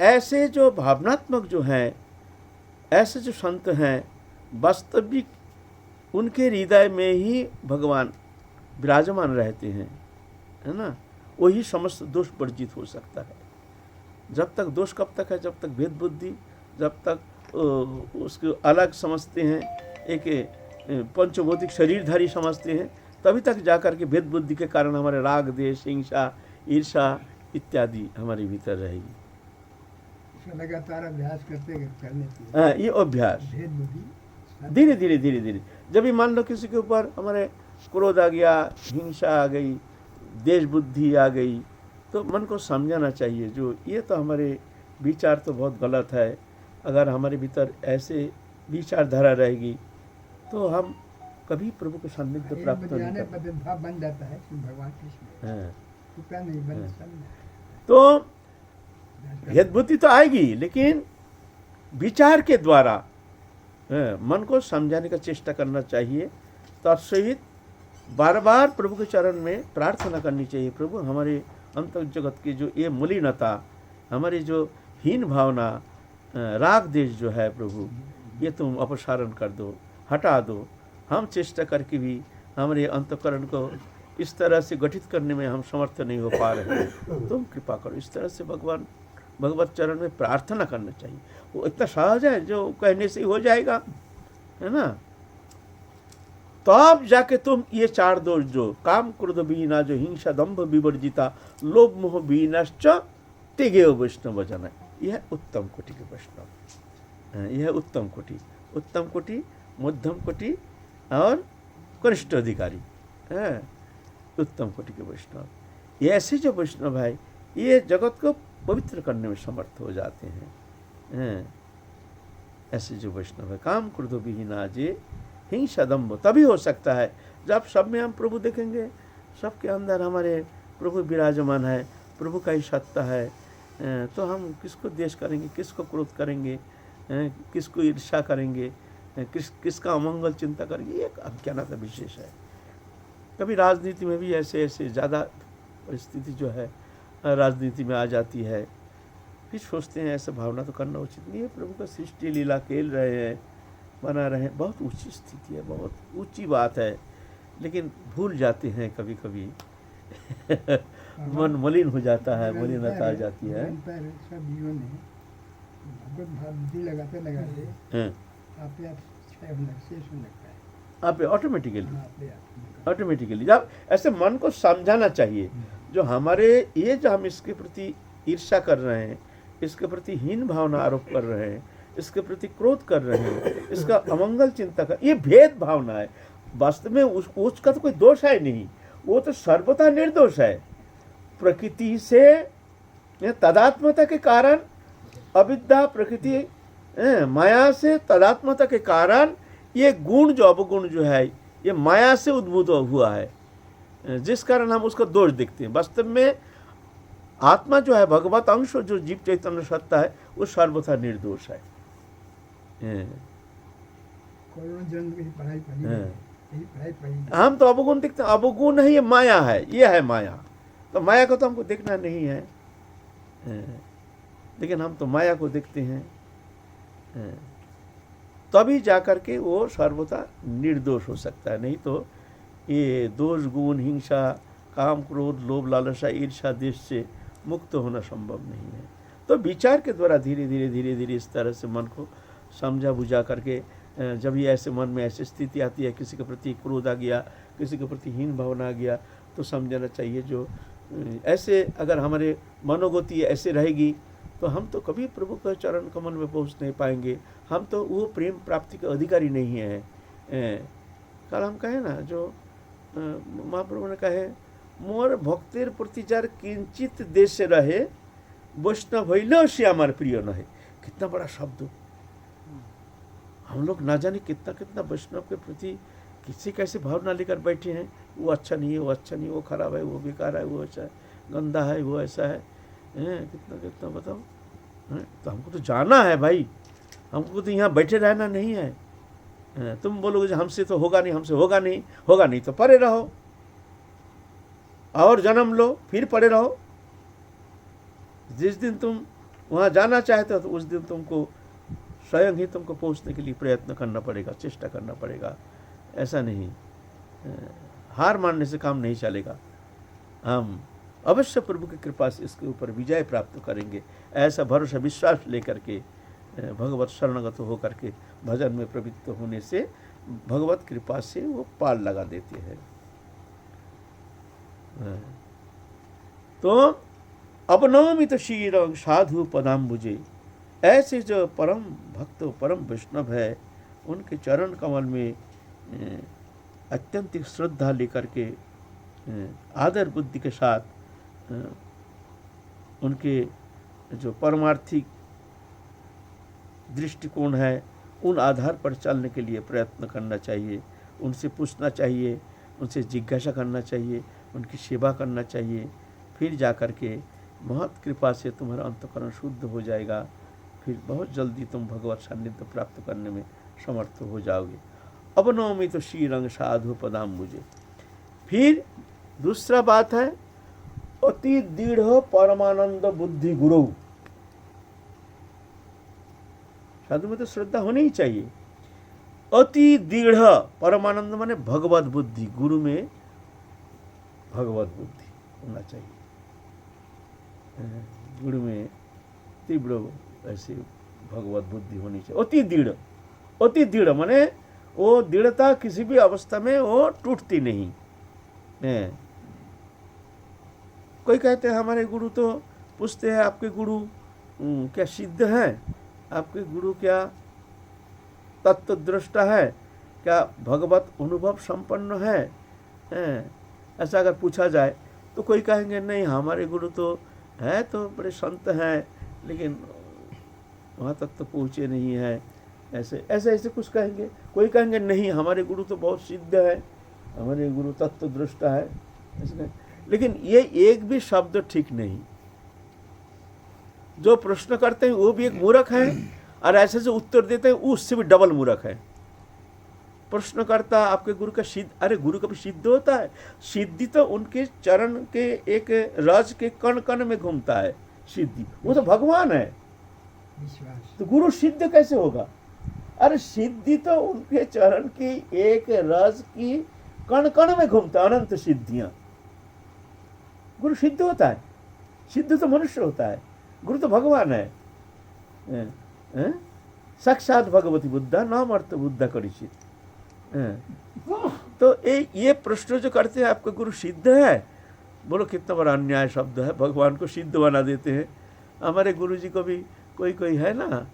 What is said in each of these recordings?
ऐसे जो भावनात्मक जो हैं, ऐसे जो संत हैं, वास्तविक उनके हृदय में ही भगवान विराजमान रहते हैं, है ना, वही समस्त दोष वर्जित हो सकता है। जब तक दोष कब तक है? जब तक भेद बुद्धि, जब तक उसको अलग समझते हैं, एक पंचभौतिक शरीरधारी समझते हैं, तभी तक जाकर के भेद बुद्धि के कारण हमारे राग, देश, हिंसा, ईर्षा इत्यादि हमारे भीतर रहेगी। लगातार अभ्यास करने हाँ, ये अभ्यास भेद बुद्धि धीरे धीरे धीरे धीरे, जब भी मान लो किसी के ऊपर हमारे क्रोध आ गया, हिंसा आ गई, देश बुद्धि आ गई, तो मन को समझाना चाहिए जो ये तो हमारे विचार तो बहुत गलत है। अगर हमारे भीतर ऐसे विचारधारा रहेगी तो हम कभी प्रभु के सान्निध्य प्राप्त नहीं कर पाएंगे। भाव बन जाता है कि भगवान कृष्ण हाँ, कृपया नहीं बन तो भेद बुद्धि तो आएगी, लेकिन विचार के द्वारा मन को समझाने का चेष्टा करना चाहिए। तत्सहित बार बार प्रभु के चरण में प्रार्थना करनी चाहिए, प्रभु हमारे अंतर जगत की जो ये मलिनता, हमारी जो हीन भावना, राग देश जो है प्रभु, ये तुम अपसारण कर दो, हटा दो। हम चेष्टा करके भी हमारे अंतःकरण को इस तरह से गठित करने में हम समर्थ नहीं हो पा रहे, तुम कृपा करो। इस तरह से भगवत चरण में प्रार्थना करना चाहिए। वो इतना सहज है जो कहने से ही हो जाएगा, है ना। तब जाके तुम ये चार दोष जो काम क्रोध बीना, जो हिंसा दंभ विवर्जिता, लोभ मोह बीनश्च तेगे वैष्णव जन, यह उत्तम कोटि के वैष्णव, यह उत्तम कोटि, मध्यम कोटि और कनिष्ठ अधिकारी है, उत्तम कोटि के वैष्णव। ये ऐसे जो वैष्णव है ये जगत को पवित्र करने में समर्थ हो जाते हैं। ऐसे जो वैष्णव है, काम क्रोध विहीना जे हिंसा दंभ, तभी हो सकता है जब सब में हम प्रभु देखेंगे, सबके अंदर हमारे प्रभु विराजमान है, प्रभु का ही सत्ता है, तो हम किसको द्वेष करेंगे, किसको क्रोध करेंगे, किसको ईर्ष्या करेंगे, किसका अमंगल चिंता करेंगे। ये एक अज्ञानता विशेष है। कभी राजनीति में भी ऐसे ज़्यादा परिस्थिति जो है राजनीति में आ जाती है, फिर सोचते हैं ऐसा भावना तो करना उचित नहीं है। प्रभु का सृष्टि लीला खेल रहे हैं, बना रहे हैं, बहुत ऊंची स्थिति है, बहुत ऊंची बात है, लेकिन भूल जाते हैं कभी कभी मन मलिन हो जाता है, मलिनता आ जाती है। आप ऑटोमेटिकली जब ऐसे मन को समझाना चाहिए, जो हमारे ये जो हम इसके प्रति ईर्ष्या कर रहे हैं, इसके प्रति हीन भावना आरोप कर रहे हैं, इसके प्रति क्रोध कर रहे हैं, इसका अमंगल चिंता कर, ये भेद भावना है। वास्तव में उसका तो कोई दोष है नहीं, वो तो सर्वथा निर्दोष है। प्रकृति से तदात्मता के कारण, अविद्या प्रकृति माया से तदात्मता के कारण ये गुण जो अवगुण जो है ये माया से उद्भूत हुआ है, जिस कारण हम उसका दोष देखते हैं। वास्तव में आत्मा जो है, भगवत अंश जो जीव चैतन्य सत्ता है, वो सर्वथा निर्दोष है। हम तो अवगुण देखते हैं, अवगुण है, ये माया है, ये है माया। तो माया को तो हमको देखना नहीं है, लेकिन हम तो माया को देखते हैं, तभी जाकर के वो सर्वथा निर्दोष हो सकता है। नहीं तो ये दोष गुण हिंसा काम क्रोध लोभ लालसा ईर्ष्या देश से मुक्त होना संभव नहीं है। तो विचार के द्वारा धीरे धीरे इस तरह से मन को समझा बुझा करके, जब ये ऐसे मन में ऐसी स्थिति आती है, किसी के प्रति क्रोध आ गया, किसी के प्रति हीन भावना आ गया, तो समझना चाहिए जो ऐसे अगर हमारे मनोगति ऐसे रहेगी तो हम तो कभी प्रभु के चरण कमल में पहुंच नहीं पाएंगे। हम तो वो प्रेम प्राप्ति के अधिकारी नहीं हैं। कल हम कहे ना, जो महाप्रभु ने कहे, मोर भक्तिर प्रतिचार किंचित देश से रहे, वैष्णव भइलो से हमारे प्रिय न है। कितना बड़ा शब्द! हम लोग ना जाने कितना वैष्णव के प्रति किसी कैसे भावना लेकर बैठे हैं। वो अच्छा नहीं है, वो अच्छा नहीं, वो खराब है, वो बेकार है, वो ऐसा है, गंदा है, वो ऐसा है, कितना बताओ। तो हमको तो जाना है भाई, हमको तो यहाँ बैठे रहना नहीं है। तुम बोलोगे हमसे तो होगा नहीं, हमसे होगा नहीं तो परे रहो और जन्म लो, फिर पड़े रहो। जिस दिन तुम वहाँ जाना चाहते हो तो उस दिन तुमको स्वयं ही तुमको पहुँचने के लिए प्रयत्न करना पड़ेगा, चेष्टा करना पड़ेगा। ऐसा नहीं, हार मानने से काम नहीं चलेगा। हम अवश्य प्रभु की कृपा से इसके ऊपर विजय प्राप्त करेंगे, ऐसा भरोसा विश्वास लेकर के भगवत शरणगत होकर के भजन में प्रवृत्त होने से भगवत कृपा से वो पार लगा देते हैं। तो अपनौमित शीरं साधु पदाम्बुजे, ऐसे जो परम भक्त परम वैष्णव है उनके चरण कमल में अत्यंत श्रद्धा लेकर के आदर बुद्धि के साथ उनके जो परमार्थिक दृष्टिकोण है उन आधार पर चलने के लिए प्रयत्न करना चाहिए। उनसे पूछना चाहिए, उनसे जिज्ञासा करना चाहिए, उनकी सेवा करना चाहिए। फिर जाकर के महत कृपा से तुम्हारा अंतःकरण शुद्ध हो जाएगा। फिर बहुत जल्दी तुम भगवत सान्निध्य प्राप्त करने में समर्थ हो जाओगे। अपनौमित शीरं साधु पदाम्बुजे। फिर दूसरा बात है अति दृढ़ परमानंद बुद्धि गुरु। साधु में तो श्रद्धा होनी ही चाहिए। अति दृढ़ परमानंद माने भगवत बुद्धि, गुरु में भगवत बुद्धि होना चाहिए। गुरु में तीव्र ऐसे भगवत बुद्धि होनी चाहिए। अति दृढ़, अति दृढ़ माने वो दृढ़ता किसी भी अवस्था में वो टूटती नहीं है। कोई कहते हैं हमारे गुरु, तो पूछते हैं आपके गुरु क्या सिद्ध हैं, आपके गुरु क्या तत्वदृष्टा है, क्या भगवत अनुभव संपन्न है? ऐसा अगर पूछा जाए तो कोई कहेंगे नहीं हमारे गुरु तो है, तो बड़े संत हैं लेकिन वहाँ तक तो पहुँचे नहीं हैं। ऐसे ऐसे ऐसे कुछ कहेंगे। कोई कहेंगे नहीं हमारे गुरु तो बहुत सिद्ध है, हमारे गुरु तत्वदृष्टा है। ऐसे लेकिन ये एक भी शब्द ठीक नहीं। जो प्रश्न करते हैं वो भी एक मूर्ख है और ऐसे जो उत्तर देते हैं वो उससे भी डबल मूर्ख है। प्रश्न करता आपके गुरु का सिद्ध, अरे गुरु कभी सिद्ध होता है? सिद्धि तो उनके चरण के एक रज के कण कण में घूमता है सिद्धि, वो तो भगवान है। तो गुरु सिद्ध कैसे होगा? अरे सिद्धि तो उनके चरण की एक रज की कण कण में घूमता, अनंत सिद्धियां। गुरु सिद्ध होता है? सिद्ध तो मनुष्य होता है, गुरु तो भगवान है। साक्षात भगवती बुद्धा नाम अर्थ बुद्धा करिचित। तो ये प्रश्न जो करते हैं आपका गुरु सिद्ध है, बोलो कितना बड़ा अन्याय शब्द है। भगवान को सिद्ध बना देते हैं। हमारे गुरु जी को भी कोई है ना,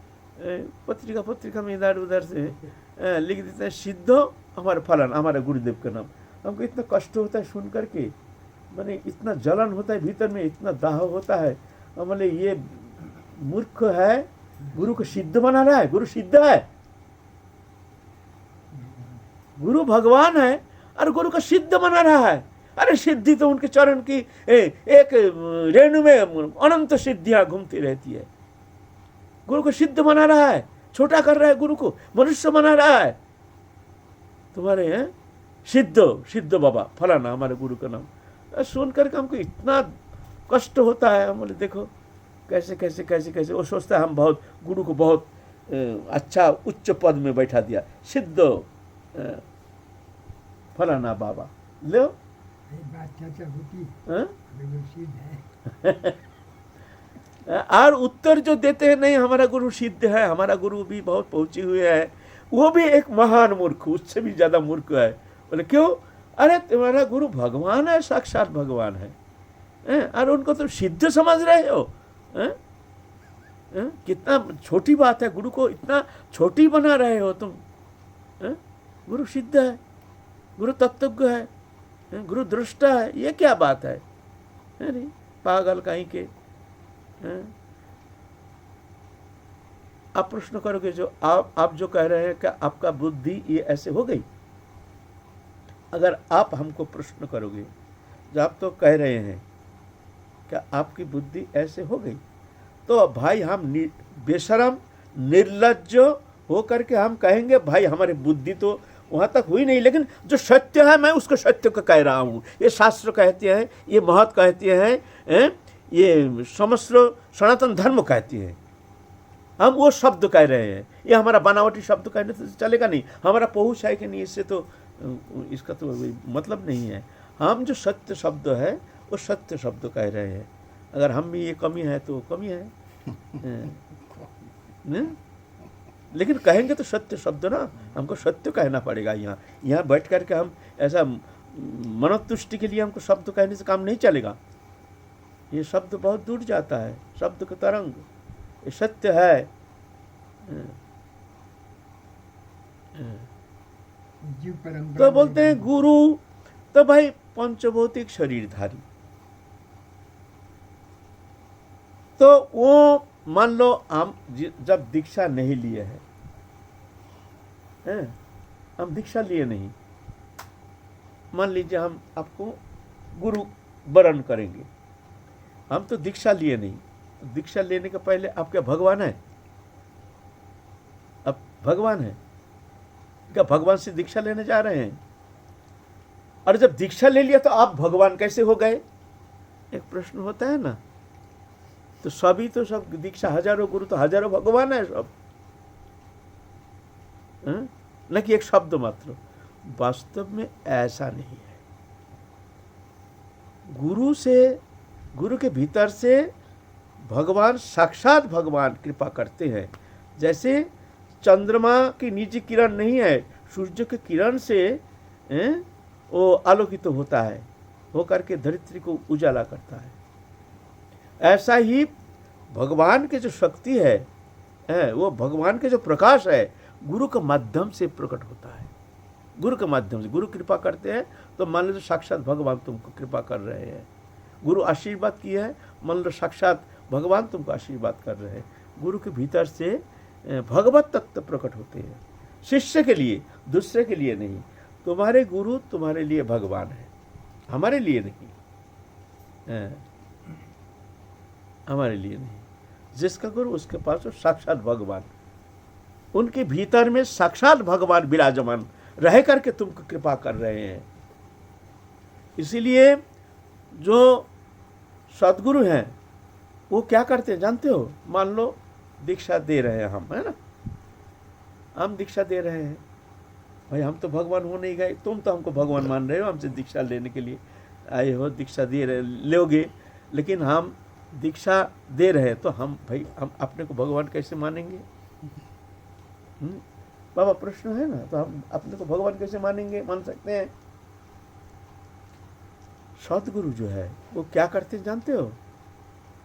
पत्रिका में इधर उधर से लिख देते हैं सिद्ध हमारे फलन, हमारे गुरुदेव का नाम। हमको इतना कष्ट होता है सुन करके, माने इतना जलन होता है भीतर में, इतना दाह होता है। हमारे ये मूर्ख है, गुरु को सिद्ध बना रहा है। गुरु सिद्ध है, गुरु भगवान है और गुरु का सिद्ध बना रहा है। अरे सिद्धि तो उनके चरण की एक रेणु में अनंत सिद्धियां घूमती रहती है। गुरु को सिद्ध बना रहा है, छोटा कर रहा है, गुरु को मनुष्य बना रहा है। तुम्हारे सिद्ध बाबा फलाना हमारे गुरु का नाम सुन करके हमको इतना कष्ट होता है। हम बोले देखो कैसे कैसे कैसे कैसे वो सोचता है हम बहुत गुरु को बहुत अच्छा उच्च पद में बैठा दिया, सिद्ध फलाना बाबा लो। बात चर्चा होती है। और उत्तर जो देते हैं नहीं हमारा गुरु सिद्ध है, हमारा गुरु भी बहुत पहुंचे हुए है, वो भी एक महान मूर्ख, उससे भी ज्यादा मूर्ख है। बोले क्यों? अरे तुम्हारा गुरु भगवान है, साक्षात भगवान है और उनको तुम सिद्ध समझ रहे हो। कितना छोटी बात है, गुरु को इतना छोटी बना रहे हो तुम। गुरु सिद्ध है, गुरु तत्वज्ञ है, गुरु दृष्टा है, ये क्या बात है? नहीं पागल कहीं के। आप प्रश्न करोगे जो आप जो कह रहे हैं कि आपका बुद्धि ये ऐसे हो गई। अगर आप हमको प्रश्न करोगे जो आप तो कह रहे हैं क्या आपकी बुद्धि ऐसे हो गई, तो भाई हम बेशरम निर्लज्ज हो करके हम कहेंगे भाई हमारी बुद्धि तो वहाँ तक हुई नहीं, लेकिन जो सत्य है मैं उसको सत्य को कह रहा हूँ। ये शास्त्र कहते हैं, ये महत कहते हैं ये समस्र सनातन धर्म कहती है, हम वो शब्द कह रहे हैं। ये हमारा बनावटी शब्द कहने से चलेगा नहीं, हमारा पहुँच है कि नहीं, इससे तो इसका तो मतलब नहीं है। हम जो सत्य शब्द है वो सत्य शब्द कह रहे हैं। अगर हम में ये कमी है तो कमी है न? लेकिन कहेंगे तो सत्य शब्द ना, हमको सत्य कहना पड़ेगा। यहाँ बैठ कर के हम ऐसा मनोतुष्टि के लिए हमको शब्द कहने से काम नहीं चलेगा। ये शब्द बहुत दूर जाता है, शब्द का तरंग, ये सत्य है। जीव परंपरा तो बोलते हैं गुरु तो भाई पंचभौतिक शरीरधारी। तो वो मान लो हम जब दीक्षा नहीं लिए हैं, हम दीक्षा लिए नहीं, मान लीजिए हम आपको गुरु वरण करेंगे, हम तो दीक्षा लिए नहीं। तो दीक्षा लेने के पहले आप क्या भगवान है? अब भगवान है क्या? भगवान से दीक्षा लेने जा रहे हैं? और जब दीक्षा ले लिया तो आप भगवान कैसे हो गए? एक प्रश्न होता है ना। तो सभी तो सब दीक्षा, हजारों गुरु तो हजारों भगवान है सब, न कि एक शब्द मात्र। वास्तव में ऐसा नहीं है। गुरु के भीतर से भगवान, साक्षात भगवान कृपा करते हैं। जैसे चंद्रमा की नीचे किरण नहीं है, सूर्य के किरण से वो आलोकित होता है, होकर के धरित्री को उजाला करता है। ऐसा ही भगवान के जो शक्ति है, वो भगवान के जो प्रकाश है, गुरु के माध्यम से प्रकट होता है। गुरु के माध्यम से गुरु कृपा करते हैं तो मान लो साक्षात भगवान तुमको कृपा कर रहे हैं। गुरु आशीर्वाद किया है, मान लो साक्षात भगवान तुमको आशीर्वाद कर रहे हैं। गुरु के भीतर से भगवत तत्व प्रकट होते हैं, शिष्य के लिए, दूसरे के लिए नहीं। तुम्हारे गुरु तुम्हारे लिए भगवान है, हमारे लिए नहीं, हमारे लिए नहीं। जिसका गुरु उसके पास तो साक्षात भगवान, उनके भीतर में साक्षात भगवान विराजमान रह करके तुमको कृपा कर रहे हैं। इसीलिए जो सद्गुरु हैं वो क्या करते हैं जानते हो? मान लो दीक्षा दे रहे हैं हम, है ना, हम दीक्षा दे रहे हैं। भाई हम तो भगवान हो नहीं गए, तुम तो हमको भगवान मान रहे हो, हमसे दीक्षा लेने के लिए आए हो, दीक्षा दे रहे लोगे, लेकिन हम दीक्षा दे रहे हैं तो हम अपने को भगवान कैसे मानेंगे? बाबा प्रश्न है ना, तो हम अपने को भगवान कैसे मानेंगे, मान सकते हैं? सतगुरु जो है वो क्या करते हैं जानते हो?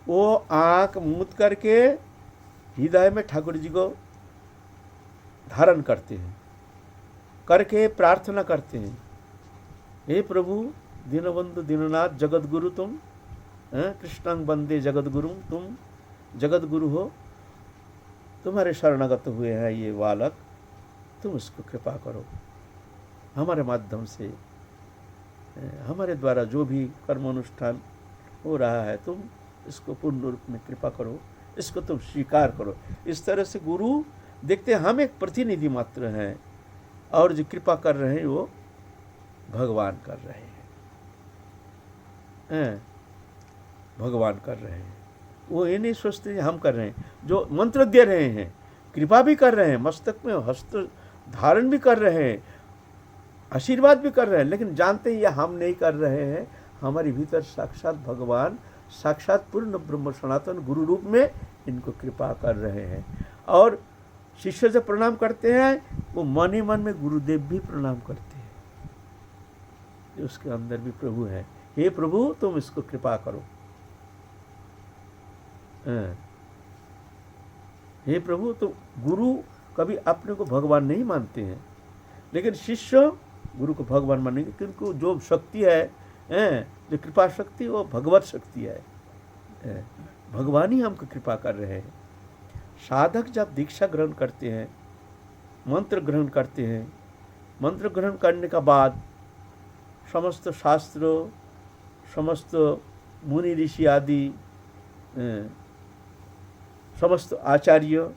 वो आंख मूंद करके हृदय में ठाकुर जी को धारण करते हैं, करके प्रार्थना करते हैं, हे प्रभु दीनबंधु दीननाथ जगत गुरु तुम, कृष्णं वंदे जगत गुरु, तुम जगत गुरु हो, तुम्हारे शरणागत हुए हैं ये बालक, तुम इसको कृपा करो। हमारे माध्यम से, हमारे द्वारा जो भी कर्म अनुष्ठान हो रहा है, तुम इसको पूर्ण रूप में कृपा करो, इसको तुम स्वीकार करो। इस तरह से गुरु देखते हैं हम एक प्रतिनिधि मात्र हैं, और जो कृपा कर रहे हैं वो भगवान कर रहे हैं, भगवान कर रहे हैं। वो ये नहीं सोचते हम कर रहे हैं, जो मंत्र दे रहे हैं, कृपा भी कर रहे हैं, मस्तक में हस्त धारण भी कर रहे हैं, आशीर्वाद भी कर रहे हैं, लेकिन जानते हैं ये हम नहीं कर रहे हैं। हमारे भीतर साक्षात भगवान, साक्षात पूर्ण ब्रह्म सनातन गुरु रूप में इनको कृपा कर रहे हैं। और शिष्य जब प्रणाम करते हैं वो मन ही मन में गुरुदेव भी प्रणाम करते हैं, उसके अंदर भी प्रभु है। हे प्रभु तुम इसको कृपा करो, हे प्रभु। तो गुरु कभी अपने को भगवान नहीं मानते हैं, लेकिन शिष्य गुरु को भगवान मानेंगे, क्योंकि जो शक्ति है, जो कृपा शक्ति, वो भगवत शक्ति है। भगवान ही हमको कृपा कर रहे हैं। साधक जब दीक्षा ग्रहण करते हैं, मंत्र ग्रहण करते हैं, मंत्र ग्रहण करने का बाद समस्त शास्त्रों, समस्त मुनि ऋषि आदि, समस्त आचार्य,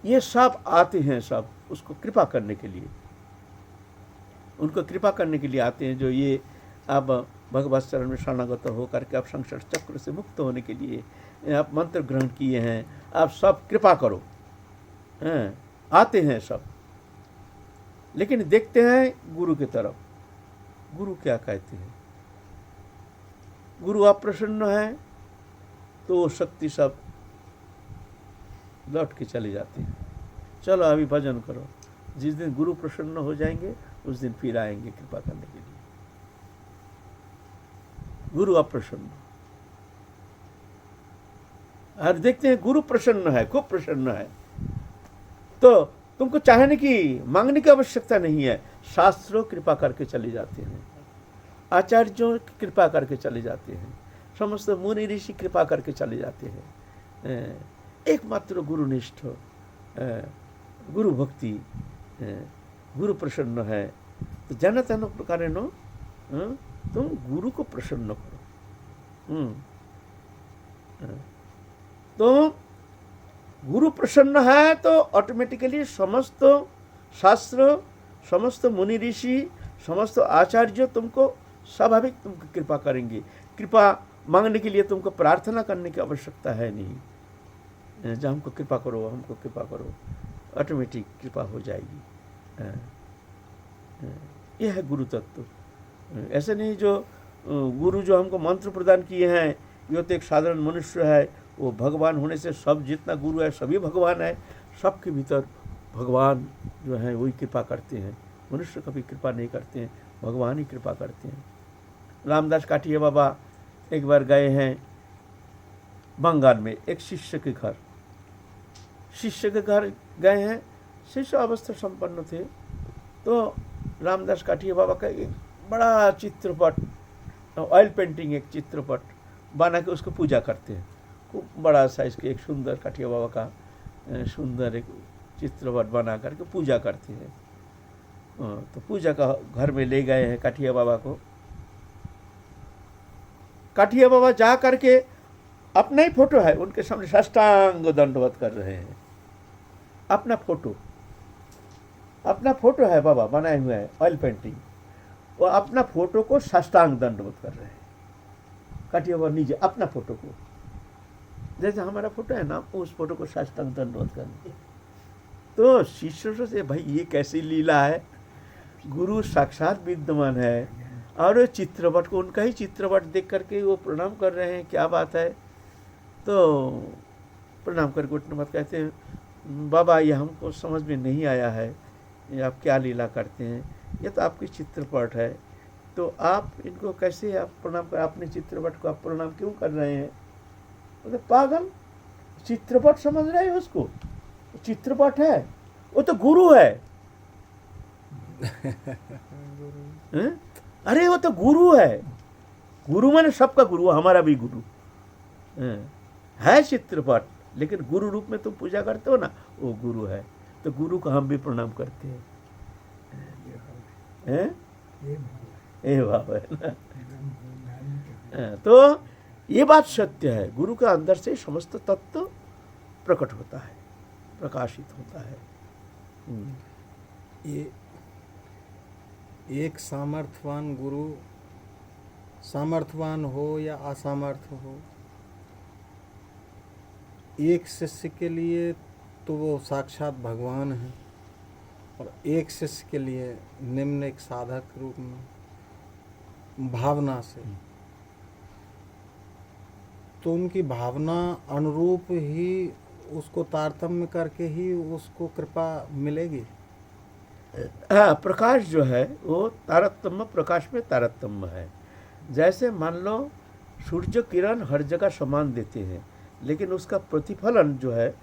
ये सब आते हैं, सब उसको कृपा करने के लिए, उनको कृपा करने के लिए आते हैं। जो ये अब भगवत शरण में शरणागत हो करके आप संसार चक्र से मुक्त होने के लिए आप मंत्र ग्रहण किए हैं, आप सब कृपा करो, हैं, आते हैं सब, लेकिन देखते हैं गुरु की तरफ। गुरु क्या कहते हैं? गुरु अप्रसन्न है तो वो शक्ति सब लौट के चले जाते हैं। चलो अभी भजन करो। जिस दिन गुरु प्रसन्न हो जाएंगे उस दिन फिर आएंगे कृपा करने के लिए। गुरु अप्रसन्न, और देखते हैं गुरु प्रसन्न है, खूब प्रसन्न है, तो तुमको चाहने की मांगने की आवश्यकता नहीं है। शास्त्रों कृपा करके चले जाते हैं, आचार्यों की कृपा करके चले जाते हैं, समस्त मुनि ऋषि कृपा करके चले जाते हैं। एकमात्र गुरुनिष्ठ, गुरु भक्ति, गुरु प्रसन्न है। तो जन तन प्रकार तुम गुरु को प्रसन्न करो। तो गुरु प्रसन्न है तो ऑटोमेटिकली समस्त शास्त्र, समस्त मुनि ऋषि, समस्त आचार्य तुमको स्वाभाविक तुमको कृपा करेंगे। कृपा मांगने के लिए तुमको प्रार्थना करने की आवश्यकता है नहीं। जब हमको कृपा करो, हमको कृपा करो, ऑटोमेटिक कृपा हो जाएगी। यह है गुरु तत्व। ऐसे नहीं जो गुरु जो हमको मंत्र प्रदान किए हैं, ये तो एक साधारण मनुष्य है, वो भगवान होने से सब जितना गुरु है सभी भगवान है। सबके भीतर भगवान जो है वही कृपा करते हैं। मनुष्य कभी कृपा नहीं करते हैं, भगवान ही कृपा करते हैं। रामदास काठिया बाबा एक बार गए हैं बंगाल में एक शिष्य के घर। शिष्य के घर गए हैं, शिष्य अवस्था संपन्न थे। तो रामदास काठिया बाबा का एक बड़ा चित्रपट, ऑयल पेंटिंग, एक चित्रपट बना के उसको पूजा करते हैं। खूब बड़ा साइज के एक सुंदर काठिया बाबा का सुंदर एक चित्रपट बना करके पूजा करते हैं। तो पूजा का घर में ले गए हैं काठिया बाबा को। काठिया बाबा जा करके अपना ही फोटो है उनके सामने साष्टांग दंडवत कर रहे हैं। अपना फोटो है बाबा बनाए हुए है, ऑयल पेंटिंग। वो अपना फोटो को साष्टांग दंडवत कर रहे हैं। काठिया बाबा नीचे अपना फोटो को, जैसे हमारा फोटो है ना, उस फोटो को साष्टांग दंडवत करने। तो शिष्य से भाई ये कैसी लीला है? गुरु साक्षात विद्यमान है और चित्रपट को, उनका ही चित्रपट देख करके वो प्रणाम कर रहे हैं, क्या बात है? तो प्रणाम करके उठने मत कहते हैं, बाबा ये हमको समझ में नहीं आया है, ये आप क्या लीला करते हैं? ये तो आपकी चित्रपट है, तो आप इनको कैसे आप प्रणाम कर, अपने चित्रपट को आप प्रणाम क्यों कर रहे हैं? तो पागल, चित्रपट समझ रहे हैं उसको? चित्रपट है, वो तो गुरु है। अरे वो तो गुरु है। गुरु माने सबका गुरु, हमारा भी गुरु है। चित्रपट लेकिन गुरु रूप में तुम पूजा करते हो ना, वो गुरु है। तो गुरु को हम भी प्रणाम करते हैं। ये भाव है ना। तो ये बात सत्य है, गुरु के अंदर से समस्त तत्व प्रकट होता है, प्रकाशित होता है। ये एक सामर्थ्यवान गुरु, सामर्थ्यवान हो या असामर्थ्य हो, एक शिष्य के लिए तो वो साक्षात भगवान है, और एक शिष्य के लिए निम्न एक साधक रूप में भावना से, तो उनकी भावना अनुरूप ही उसको तारतम्य करके ही उसको कृपा मिलेगी। हाँ, प्रकाश जो है वो तारतम्य, प्रकाश में तारतम्य है। जैसे मान लो सूर्य किरण हर जगह समान देते हैं, लेकिन उसका प्रतिफलन जो है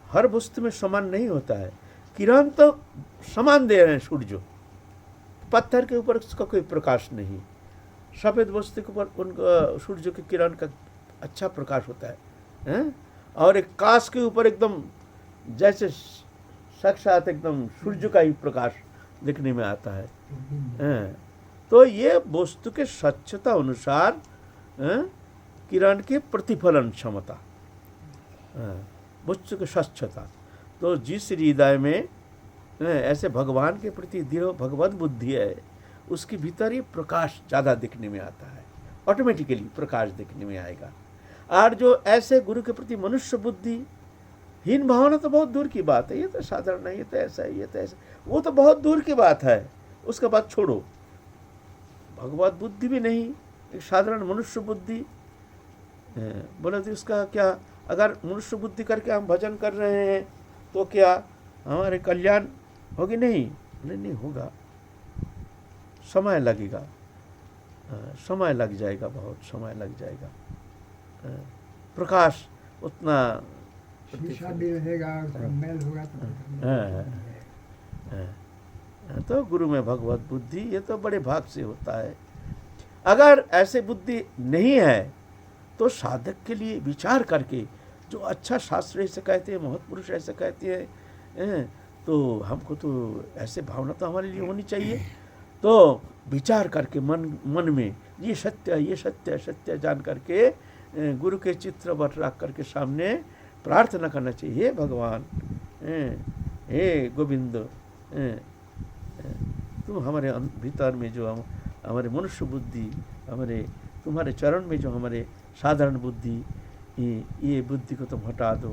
हर वस्तु में समान नहीं होता है। किरण तो समान दे रहे हैं सूर्य, पत्थर के ऊपर उसका कोई प्रकाश नहीं, सफ़ेद वस्तु के ऊपर उनका सूर्य की किरण का अच्छा प्रकाश होता है, और एक कांच के ऊपर एकदम जैसे साक्षात एकदम सूर्य का ही प्रकाश दिखने में आता है। तो ये वस्तु के स्वच्छता अनुसार किरण के प्रतिफलन क्षमता, वस्तु की स्वच्छता। तो जिस हृदय में ऐसे भगवान के प्रति दृढ़ भगवत बुद्धि है, उसके भीतर ये प्रकाश ज़्यादा दिखने में आता है। ऑटोमेटिकली प्रकाश देखने में आएगा। और जो ऐसे गुरु के प्रति मनुष्य बुद्धि हीन भावना तो बहुत दूर की बात है, ये तो साधारण है, ये तो ऐसा है, ये तो ऐसा, वो तो बहुत दूर की बात है, उसका बात छोड़ो। भगवत बुद्धि भी नहीं, एक साधारण मनुष्य बुद्धि बोला तो उसका क्या, अगर मनुष्य बुद्धि करके हम भजन कर रहे हैं तो क्या हमारे कल्याण होगी? नहीं, नहीं होगा, समय लगेगा, समय लग जाएगा, बहुत समय लग जाएगा। प्रकाश उतना शीशा भी रहेगा, उसका मैल होगा तो गुरु में भगवत बुद्धि, ये तो बड़े भाग से होता है। अगर ऐसे बुद्धि नहीं है तो साधक के लिए विचार करके, जो अच्छा शास्त्र ऐसे कहते हैं, महत्पुरुष ऐसे कहते हैं, तो हमको तो ऐसे भावना तो हमारे लिए होनी चाहिए। तो विचार करके मन में ये सत्य, ये सत्य, सत्य जान करके गुरु के चित्र बट रख करके सामने प्रार्थना करना चाहिए, हे भगवान, हे गोविंद, तुम हमारे भीतर में जो हमारे मनुष्य बुद्धि, हमारे तुम्हारे चरण में जो हमारे साधारण बुद्धि, ये बुद्धि को तुम हटा दो,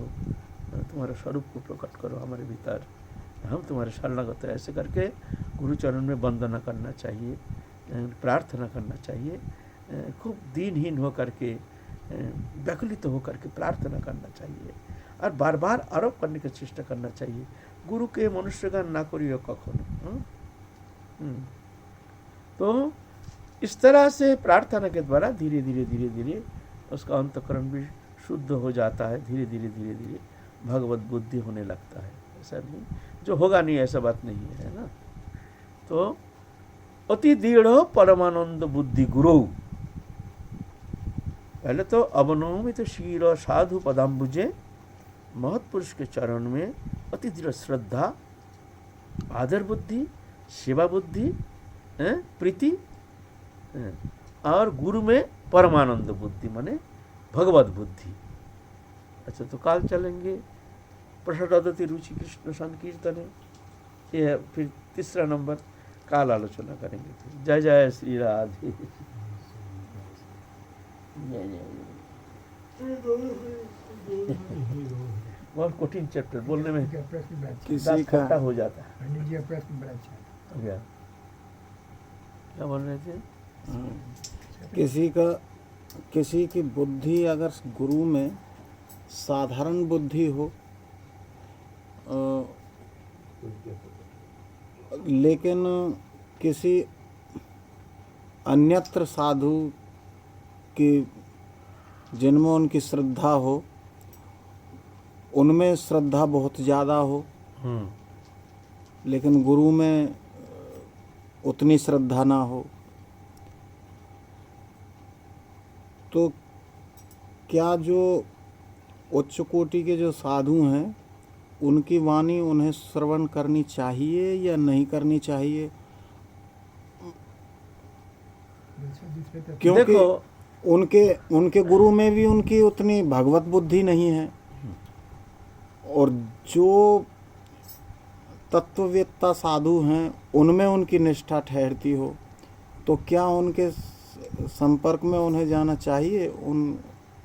तुम्हारे स्वरूप को प्रकट करो हमारे भीतर, हम तुम्हारे शरणागत। ऐसे करके गुरु चरण में वंदना करना चाहिए, प्रार्थना करना चाहिए, खूब दीनहीन हो करके, व्याकुलित हो करके प्रार्थना करना चाहिए, और बार बार आरोप करने की चेष्टा करना चाहिए, गुरु के मनुष्यगान ना करियो कखनो। तो इस तरह से प्रार्थना के द्वारा धीरे धीरे धीरे धीरे उसका अंतःकरण भी शुद्ध हो जाता है, धीरे धीरे धीरे धीरे भगवत बुद्धि होने लगता है। ऐसा नहीं जो होगा नहीं, ऐसा बात नहीं है ना। तो अति दृढ़ परमानंद बुद्धि गुरु, पहले तो अवनोमित शीर साधु पदाम्बुजे, महत्पुरुष के चरण में अति दृढ़ श्रद्धा, आदर बुद्धि, सेवा बुद्धि, प्रीति, और गुरु में परमानंद बुद्धि माने भगवत बुद्धि। अच्छा, तो काल चलेंगे प्रसादादति रुचि कृष्ण संकीर्तन, ये है फिर तीसरा नंबर, काल आलोचना करेंगे। फिर जय जय श्री राधे। जय जय। बहुत कठिन चैप्टर, बोलने में प्रश्न खट्टा हो जाता है। पंडित जी का प्रश्न बड़ा अच्छा है। हो गया, क्या बोल रहे थे? किसी की बुद्धि अगर गुरु में साधारण बुद्धि हो, लेकिन किसी अन्यत्र साधु की जिनमें उनकी श्रद्धा हो, उनमें श्रद्धा बहुत ज़्यादा हो, लेकिन गुरु में उतनी श्रद्धा ना हो, तो क्या जो उच्च कोटि के जो साधु हैं उनकी वाणी उन्हें श्रवण करनी चाहिए या नहीं करनी चाहिए? क्योंकि उनके गुरु में भी उनकी उतनी भगवत बुद्धि नहीं है, और जो तत्ववेत्ता साधु हैं उनमें उनकी निष्ठा ठहरती हो, तो क्या उनके संपर्क में उन्हें जाना चाहिए, उन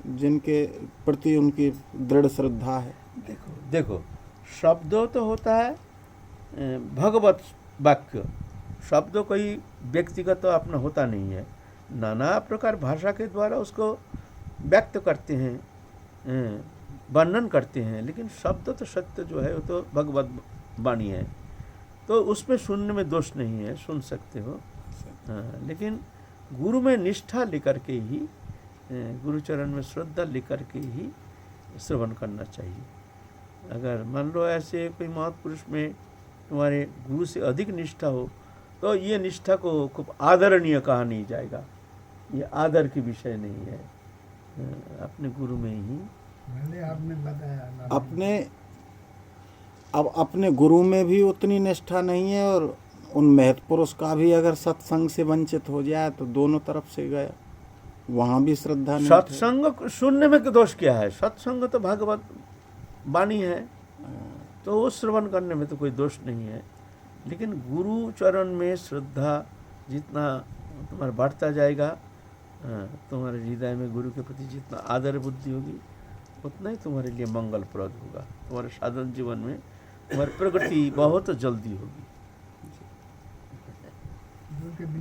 जिनके प्रति उनकी दृढ़ श्रद्धा है? देखो शब्दों तो होता है भगवत वाक्य, शब्दों कोई व्यक्तिगत तो अपना होता नहीं है, नाना प्रकार भाषा के द्वारा उसको व्यक्त करते हैं, वर्णन करते हैं, लेकिन शब्द तो सत्य जो है वो तो भगवत वाणी है, तो उसमें सुनने में दोष नहीं है, सुन सकते हो। हाँ, लेकिन गुरु में निष्ठा लेकर के ही, गुरुचरण में श्रद्धा लेकर के ही श्रवण करना चाहिए। अगर मान लो ऐसे कोई महापुरुष में तुम्हारे गुरु से अधिक निष्ठा हो, तो ये निष्ठा को खूब आदरणीय कहा नहीं जाएगा, ये आदर की विषय नहीं है। अपने गुरु में ही आपने बताया अपने गुरु में भी उतनी निष्ठा नहीं है, और उन महत्पुरुष का भी अगर सत्संग से वंचित हो जाए तो दोनों तरफ से गया, वहाँ भी श्रद्धा नहीं। सत्संग सुनने में दोष क्या है? सत्संग तो भगवत वाणी है, तो वो श्रवण करने में तो कोई दोष नहीं है, लेकिन गुरु चरण में श्रद्धा जितना तुम्हारा बढ़ता जाएगा हाँ, तुम्हारे हृदय में गुरु के प्रति जितना आदर बुद्धि होगी उतना ही तुम्हारे लिए मंगलप्रद होगा। तुम्हारे साधन जीवन में तुम्हारी प्रगति बहुत जल्दी होगी। गुरु के बिना